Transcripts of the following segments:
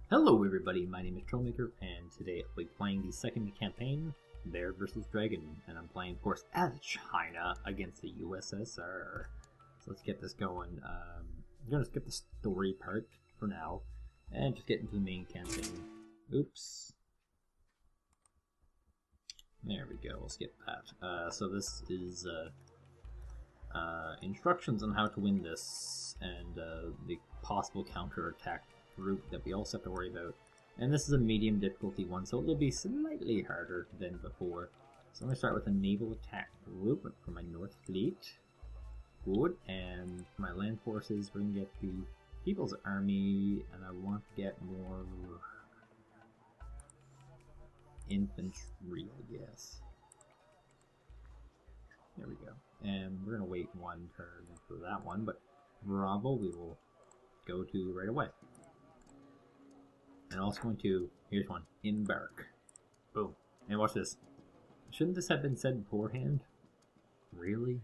Hello everybody, my name is Trollmaker, and today I'll be playing the second campaign, Bear vs. Dragon, and I'm playing, of course, as China against the USSR. So let's get this going. I'm going to skip the story part for now, and just get into the main campaign. Oops. There we go, we'll skip that. So this is instructions on how to win this, and the possible counter-attack route that we also have to worry about. And this is a medium difficulty one, so it will be slightly harder than before. So I'm going to start with a naval attack group for my North Fleet. Good. And for my land forces, we're going to get the People's Army, and I want to get more infantry, I guess. There we go. And we're going to wait one turn for that one, but Bravo we will go to right away. And also going to, here's one, embark. Boom. And watch this. Shouldn't this have been said beforehand? Really?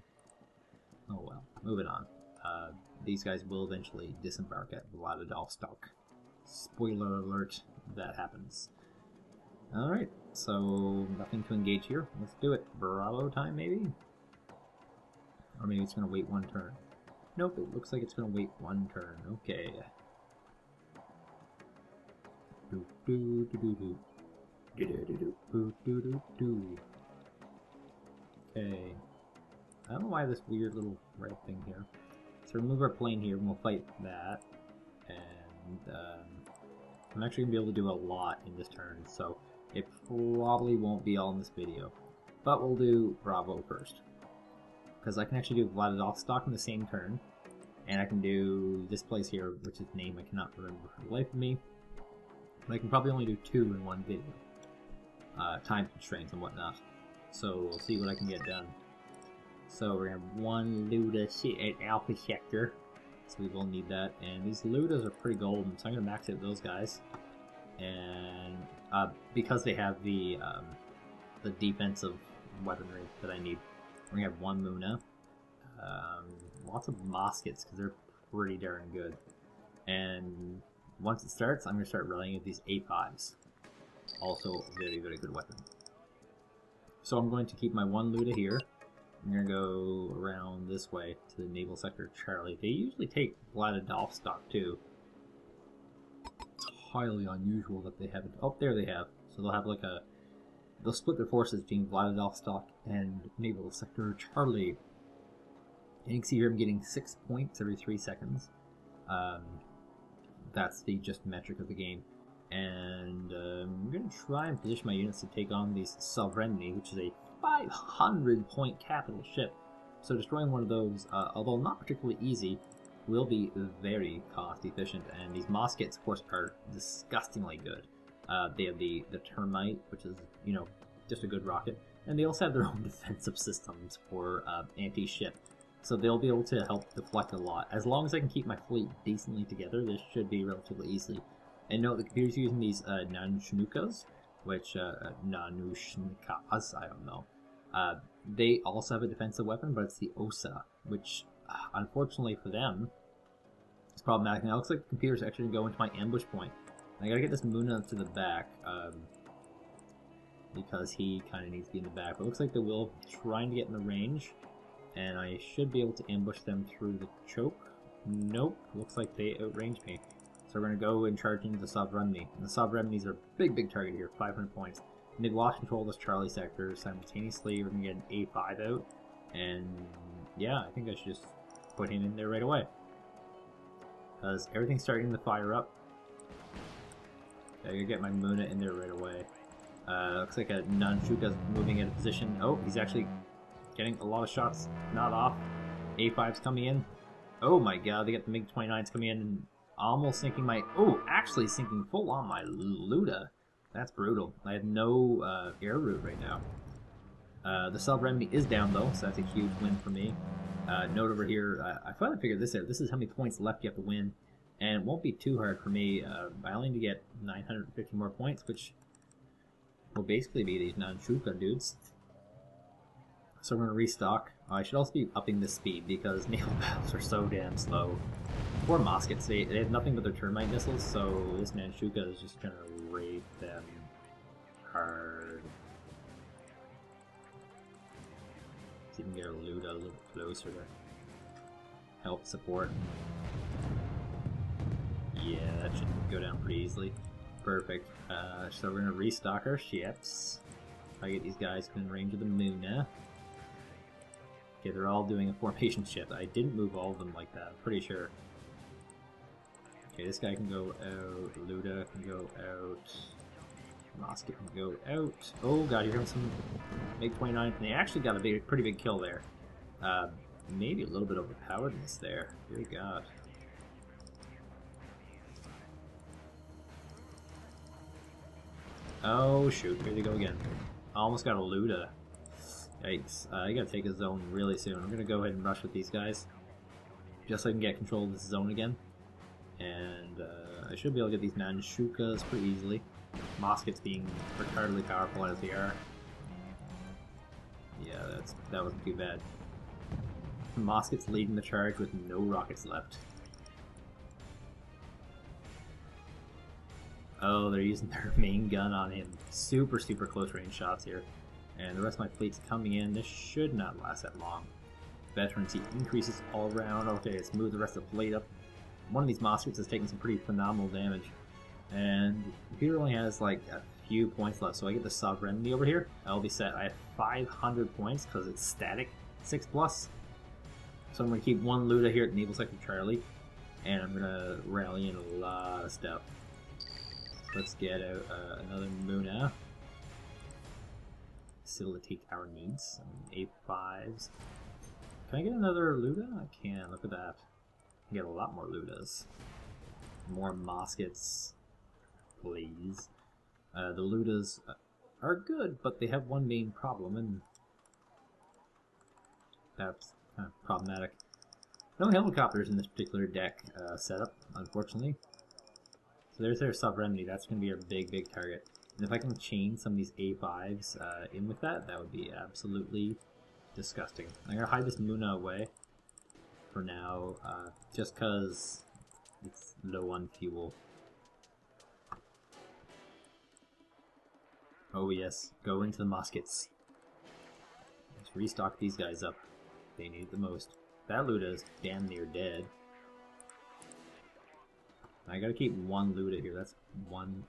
Oh well, moving on. These guys will eventually disembark at Vladivostok. Spoiler alert, that happens. Alright, so nothing to engage here. Let's do it. Bravo time, maybe? Or maybe it's going to wait one turn. Nope, it looks like it's going to wait one turn. Okay. Okay. I don't know why this weird little red thing here. So remove our plane here and we'll fight that. And I'm actually going to be able to do a lot in this turn, so it probably won't be all in this video. But we'll do Bravo first. Because I can actually do Vladivostok in the same turn. And I can do this place here, which is name I cannot remember for the life of me. But I can probably only do 2 in one video. Time constraints and whatnot. So we'll see what I can get done. So we're going to have one Luda at Alpha Sector. So we will need that. And these Ludas are pretty golden, so I'm going to max out those guys. And because they have the defensive weaponry that I need, we're going to have one Muna. Lots of muskets, because they're pretty darn good. And once it starts, I'm going to start running with these A5s. Also a very, very good weapon. So I'm going to keep my one Luda here. I'm going to go around this way to the naval sector Charlie. They usually take Vladivostok too. It's highly unusual that they haven't. Oh, there they have. So they'll have like a... They'll split their forces between Vladivostok and naval sector Charlie. And you can see here I'm getting 6 points every 3 seconds. That's the just metric of the game. And I'm going to try and position my units to take on these Sovereignty, which is a 500 point capital ship. So destroying one of those, although not particularly easy, will be very cost efficient. And these muskets, of course, are disgustingly good. They have the termite, which is, you know, just a good rocket. And they also have their own defensive systems for anti-ship. So they'll be able to help deflect a lot. As long as I can keep my fleet decently together, this should be relatively easy. And note, the computer's using these Nanushnikas, which, Nanushnikas, I don't know. They also have a defensive weapon, but it's the OSA, which, unfortunately for them, is problematic. Now it looks like the computer's actually going to go into my ambush point. I gotta get this Muna to the back, because he kind of needs to be in the back. But it looks like they will trying to get in the range. And I should be able to ambush them through the choke. Nope, looks like they outranged me. So we're going to go and charge into the Sovereignty. And the Sovereignties are a big, big target here, 500 points. And they've lost control of this Charlie sector simultaneously. We're going to get an A5 out. And yeah, I think I should just put him in there right away. Because everything's starting to fire up. I gotta get my Muna in there right away. Looks like a Nanshuka's moving into position. Oh, he's actually getting a lot of shots not off. A5's coming in. Oh my god, they got the MiG-29s coming in and almost sinking my... Oh, actually sinking full on my Luda. That's brutal. I have no air route right now. The Sovereignty is down though, so that's a huge win for me. Note over here, I finally figured this out. This is how many points left you have to win. And it won't be too hard for me. I only need to get 950 more points, which will basically be these Nanshuka dudes. So we're going to restock. I should also be upping the speed because naval battles are so damn slow. Poor Moskets, they have nothing but their termite missiles, so this Manchuka is just gonna raid them hard. See if we can get our loot a little closer to help support. Yeah, that should go down pretty easily. Perfect. So we're gonna restock our ships. Try to get these guys in range of the moon now. Okay, they're all doing a formation shift. I didn't move all of them like that, I'm pretty sure. Okay, this guy can go out, Luda can go out, Mosket can go out. Oh god, here comes some MiG-29, and they actually got a pretty big kill there. Maybe a little bit overpoweredness there. Dear god. Oh shoot, here they go again. Almost got a Luda. Yikes. I gotta take a zone really soon. I'm gonna go ahead and rush with these guys. Just so I can get control of this zone again. And I should be able to get these Manchukas pretty easily. Moskets being retardedly powerful as they are. Yeah, that wasn't too bad. Moskets leading the charge with no rockets left. Oh, they're using their main gun on him. Super close range shots here. And the rest of my fleet's coming in. This should not last that long. Veterancy increases all around. Okay, let's move the rest of the fleet up. One of these Moskets is taking some pretty phenomenal damage. And the computer only has like a few points left, so I get the sovereignty over here. I'll be set. I have 500 points because it's static, 6+. So I'm going to keep one Luda here at Naval Sector Charlie, and I'm going to rally in a lot of stuff. Let's get out another Muna. Facilitate our needs. Some A5s. Can I get another Luda? I can. Look at that. I can get a lot more Ludas. More Moskets, please. The Ludas are good, but they have one main problem, and that's kind of problematic. No helicopters in this particular deck setup, unfortunately. So there's their sovereignty. That's going to be our big target. And if I can chain some of these A5s in with that, that would be absolutely disgusting. I'm going to hide this Muna away for now, just because it's low on fuel. Oh yes, go into the Moskets. Let's restock these guys up. They need it the most. That Luda is damn near dead. I gotta keep one Luda here. That's one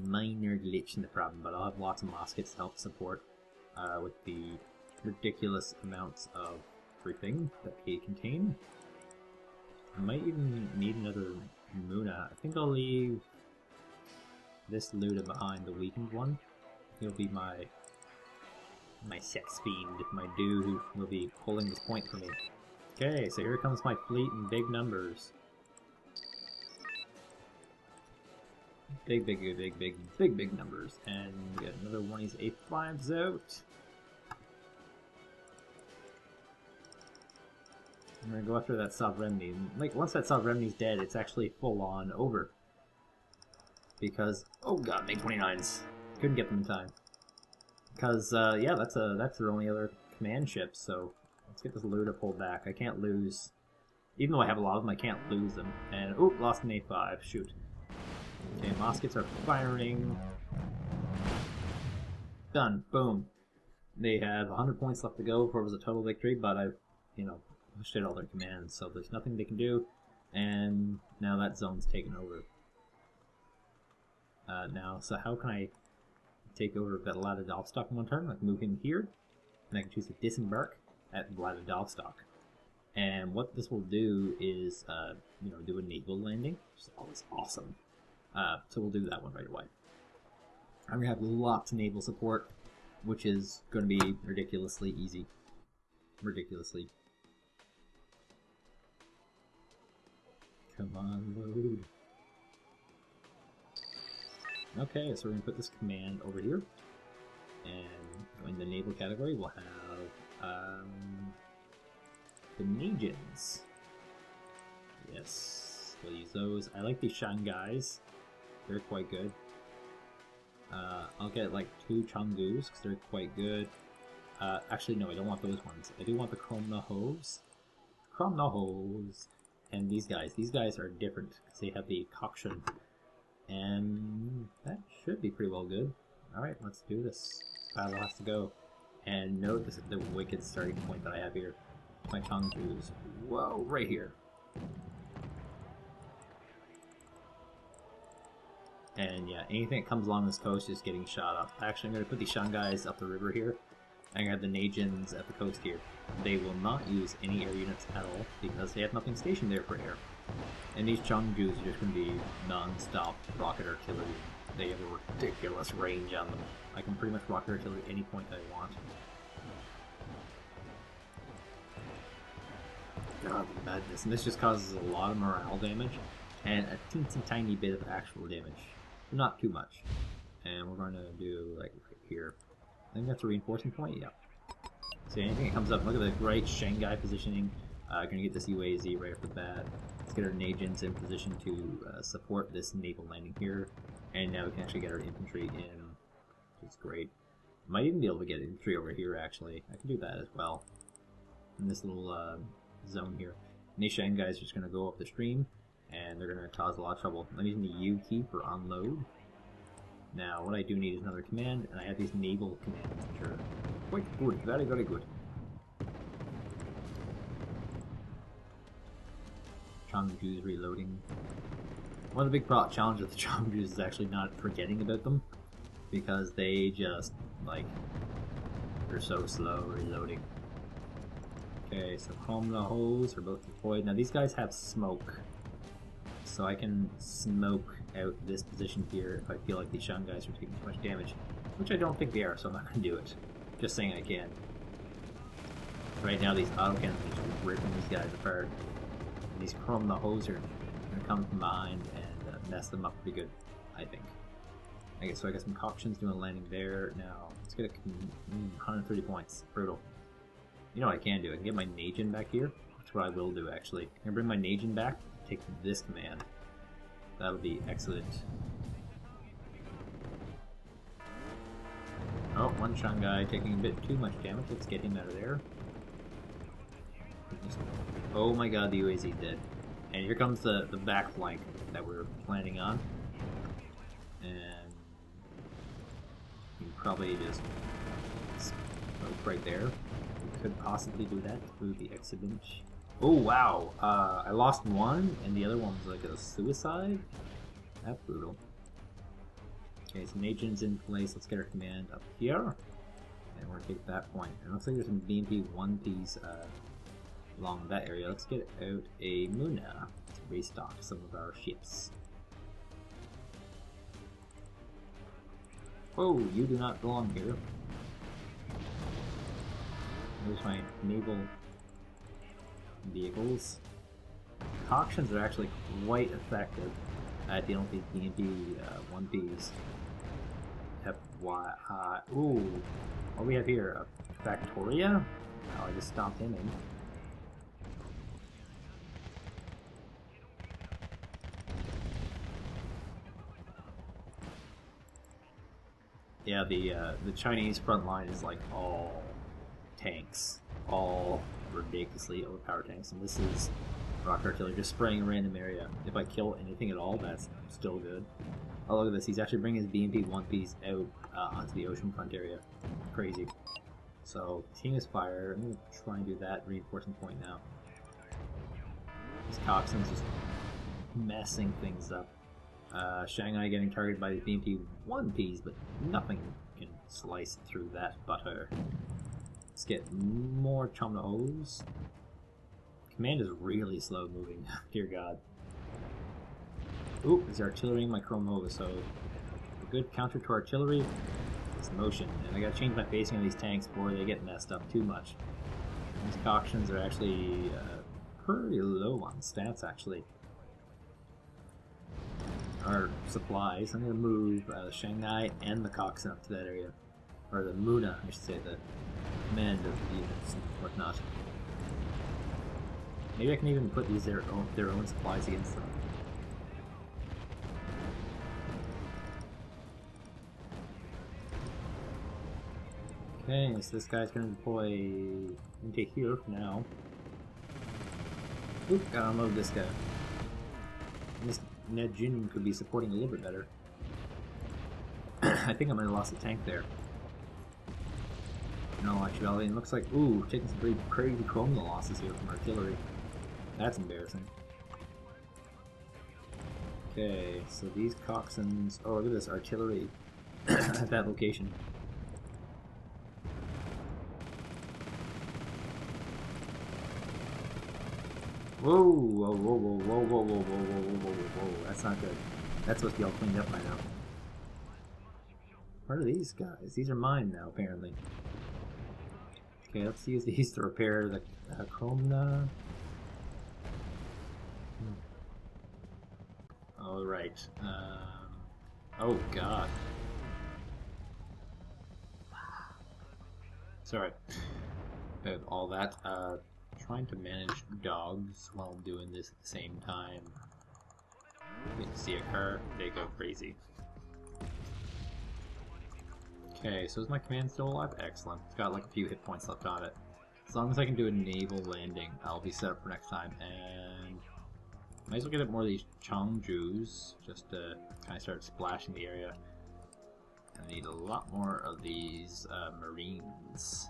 minor glitch in the problem, but I'll have lots of Moskets to help support with the ridiculous amounts of everything that they contain. I might even need another Muna. I think I'll leave this Luda behind, the weakened one. He'll be my sex fiend, my dude who will be holding this point for me. Okay, so here comes my fleet in big numbers. Big numbers. And we got another one of these A5s out. I'm gonna go after that sovereignty. Like, once that sovereignty's dead, it's actually full on over. Because, oh god, MiG-29s. Couldn't get them in time. Because, yeah, that's their only other command ship, so let's get this Luda pulled back. I can't lose, even though I have a lot of them, I can't lose them. And, oh, lost an A5, shoot. Okay, Moskets are firing. Done, boom. They have 100 points left to go before it was a total victory, but I've, you know, pushed out all their commands, so there's nothing they can do. And now that zone's taken over. Now, so how can I take over Vladivostok in one turn? I can move in here, and I can choose to disembark at Vladivostok. And what this will do is, you know, do a naval landing, which is always awesome. So we'll do that one right away. I'm going to have lots of naval support, which is going to be ridiculously easy. Ridiculously. Come on, load. Okay, so we're going to put this command over here. And in the naval category, we'll have the Magians. Yes, we'll use those. I like these Shanghais. They're quite good. I'll get like 2 Changgus because they're quite good. Actually, no, I don't want those ones. I do want the Chrome Nahos. Chrome Nahos. And these guys are different because they have the cockshun. And that should be pretty well good. Alright, let's do this. Battle has to go. And note the wicked starting point that I have here. My Chongju is, whoa, right here. And yeah, anything that comes along this coast is getting shot up. Actually, I'm going to put the Shanghais up the river here. I'm going to have the Najins at the coast here. They will not use any air units at all because they have nothing stationed there for air. And these Chongjus are just going to be non-stop rocket artillery. They have a ridiculous range on them. I can pretty much rocket artillery any point I want. God, madness. And this just causes a lot of morale damage and a teensy tiny bit of actual damage. Not too much. And we're going to do, like, right here. I think that's a reinforcing point, yeah. So anything that comes up, look at the great Shanghai positioning. Gonna get this UAZ right off the bat. Let's get our Najins in position to support this naval landing here. And now we can actually get our infantry in, which is great. Might even be able to get infantry over here, actually. I can do that as well. In this little zone here. And these Shanghai is just gonna go up the stream, and they're gonna cause a lot of trouble. I'm using the U key for unload. Now, what I do need is another command, and I have these naval commands, which are quite good, very, very good. Chongju's reloading. One of the big challenges with the Chongju's is actually not forgetting about them, because they just, like, they're so slow reloading. Okay, so Chrome the hose are both deployed. Now, these guys have smoke, so I can smoke out this position here if I feel like these Shanghais are taking too much damage, which I don't think they are, so I'm not going to do it. Just saying I can. Right now these autocannons are just ripping these guys apart. And these Chrome the Hose are going to come from behind and mess them up pretty good, I think. Okay, so I got some Cockshins doing a landing there. Now, let's get a 130 points. Brutal. You know what I can do? I can get my Najin back here. That's what I will do, actually. I'm going to bring my Najin back, take this command. That'll be excellent. Oh, one Shanghai taking a bit too much damage. Let's get him out of there. Oh my god, the UAZ dead. And here comes the back flank that we're planning on. And you can probably just smoke right there. We could possibly do that through the exhibit. Oh wow, I lost one, and the other one was like a suicide? That's brutal. Okay, so Najin's in place. Let's get our command up here. And we're gonna take that point. And it looks like there's some BMP 1Ps along that area. Let's get out a Muna to restock some of our ships. Oh, you do not belong here. There's my naval vehicles. Cockshins are actually quite effective at dealing with these BMP 1Ps. Ooh, what do we have here? A Factoria? Oh, I just stomped him in. Yeah, the Chinese front line is like all tanks, all ridiculously overpowered tanks, and this is rocket artillery just spraying a random area. If I kill anything at all, that's still good. Oh, look at this, he's actually bringing his BMP 1Ps out onto the oceanfront area. Crazy. So, continuous fire. I'm going to try and do that reinforcing point now. These Coxswains just messing things up. Shanghai getting targeted by the BMP 1Ps, but nothing can slice through that butter. Let's get more Chomna-Os. Command is really slow moving. Dear God. Ooh, there's artillery in my Chrome Hose, so a good counter to artillery is motion. And I gotta change my facing on these tanks before they get messed up too much. These Cockshins are actually pretty low on stats, actually. Our supplies. I'm gonna move Shanghai and the Coxswain up to that area. Or the Muna, I should say, the command of the units and whatnot. Maybe I can even put these their own supplies against them. Okay, so this guy's gonna deploy into here for now. Oop, gotta unload this guy. This Ned Jin could be supporting a little bit better. I think I might have lost a tank there. No, actually, it looks like, ooh, taking some pretty crazy chroma losses here from artillery. That's embarrassing. Okay, so these coxswains, oh look at this artillery at that location. Whoa, whoa, whoa, whoa, whoa, whoa, whoa, whoa, whoa, whoa, whoa, whoa, that's not good. That's supposed to be all cleaned up by now. What are these guys? These are mine now, apparently. Okay, let's use these to repair the Kromna. Alright. Oh god. Sorry about all that. Trying to manage dogs while doing this at the same time. You can see a car, they go crazy. Okay, so is my command still alive? Excellent. It's got like a few hit points left on it. As long as I can do a naval landing, I'll be set up for next time. And might as well get up more of these Chongjus just to kind of start splashing the area. I need a lot more of these Marines.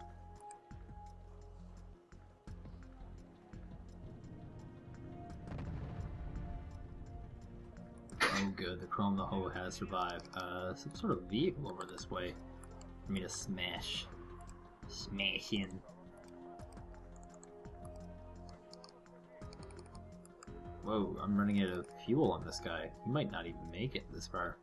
Oh good, the Chrome the Hoe has survived. Some sort of vehicle over this way for me to smash. Smash in. Whoa, I'm running out of fuel on this guy. He might not even make it this far.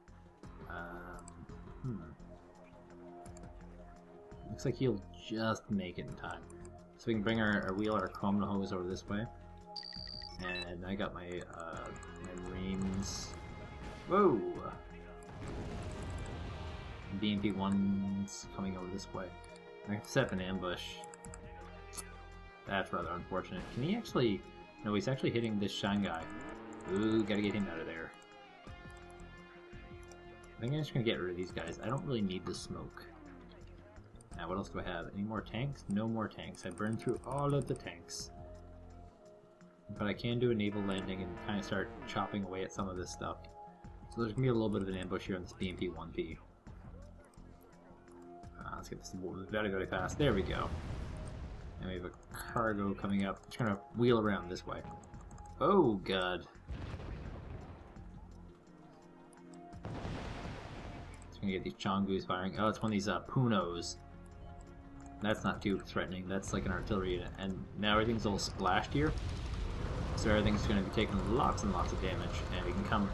Looks like he'll just make it in time. So we can bring our wheel, our Chrome hose over this way. And I got my my Marines. Whoa! BMP-1's coming over this way. I have to set up an ambush. That's rather unfortunate. Can he actually... No, he's actually hitting this Shanghai. Ooh, gotta get him out of there. I think I'm just gonna get rid of these guys. I don't really need the smoke. Now, what else do I have? Any more tanks? No more tanks. I burned through all of the tanks. But I can do a naval landing and kind of start chopping away at some of this stuff. So there's gonna be a little bit of an ambush here on this BMP-1P. Let's get this very fast. There we go. And we have a cargo coming up. Just gonna wheel around this way. Oh god. Just gonna get these Chongus firing. Oh, it's one of these Punos. That's not too threatening. That's like an artillery unit. And now everything's all splashed here. So everything's gonna be taking lots and lots of damage. And we can come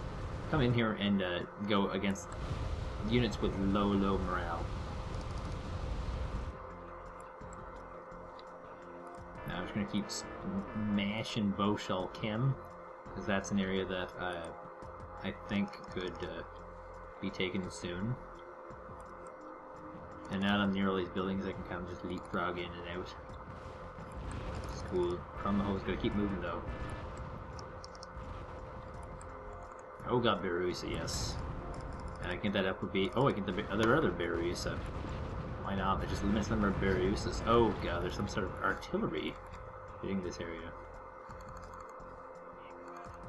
in here and go against units with low morale. Now I'm just going to keep smashing Boshal Kim, because that's an area that I think could be taken soon. And now that I'm near all these buildings, I can kind of just leapfrog in and out. It's cool. From the hole is going to keep moving though. Oh god, Berusa, yes. And I can get that up would be... Oh, I can get the other Berusa. Why not? There's just a limited number of Berusas. Oh god, there's some sort of artillery hitting this area.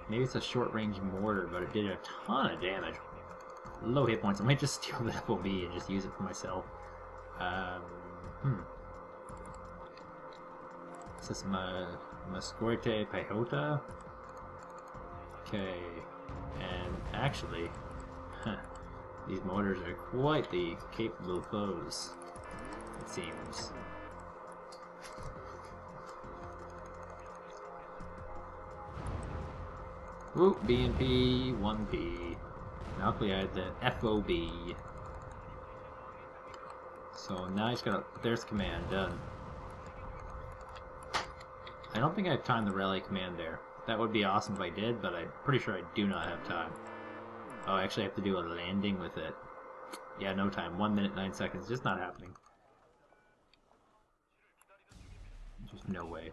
Maybe it's a short-range mortar, but it did a ton of damage. Low hit points. I might just steal the FOB and just use it for myself. Is this Mascorte Pehota? Okay. And actually, these mortars are quite the capable foes, it seems. Ooh, BNP 1P. Now we had the FOB. So now I just gotta... There's command, done. I don't think I have time to rally command there. That would be awesome if I did, but I'm pretty sure I do not have time. Oh, I actually have to do a landing with it. Yeah, no time. 1 minute, 9 seconds. Just not happening. Just no way.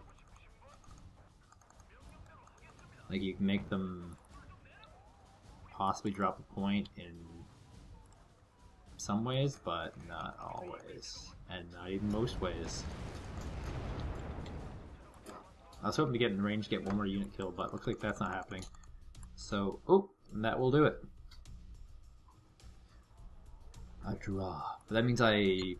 Like, you can make them possibly drop a point in some ways, but not always. And not even most ways. I was hoping to get in range, get one more unit killed, but looks like that's not happening. So, oh, that will do it. A draw. But that means I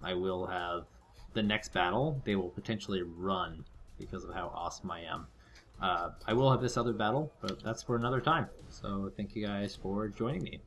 will have the next battle. They will potentially run because of how awesome I am. I will have this other battle, but that's for another time. So thank you guys for joining me.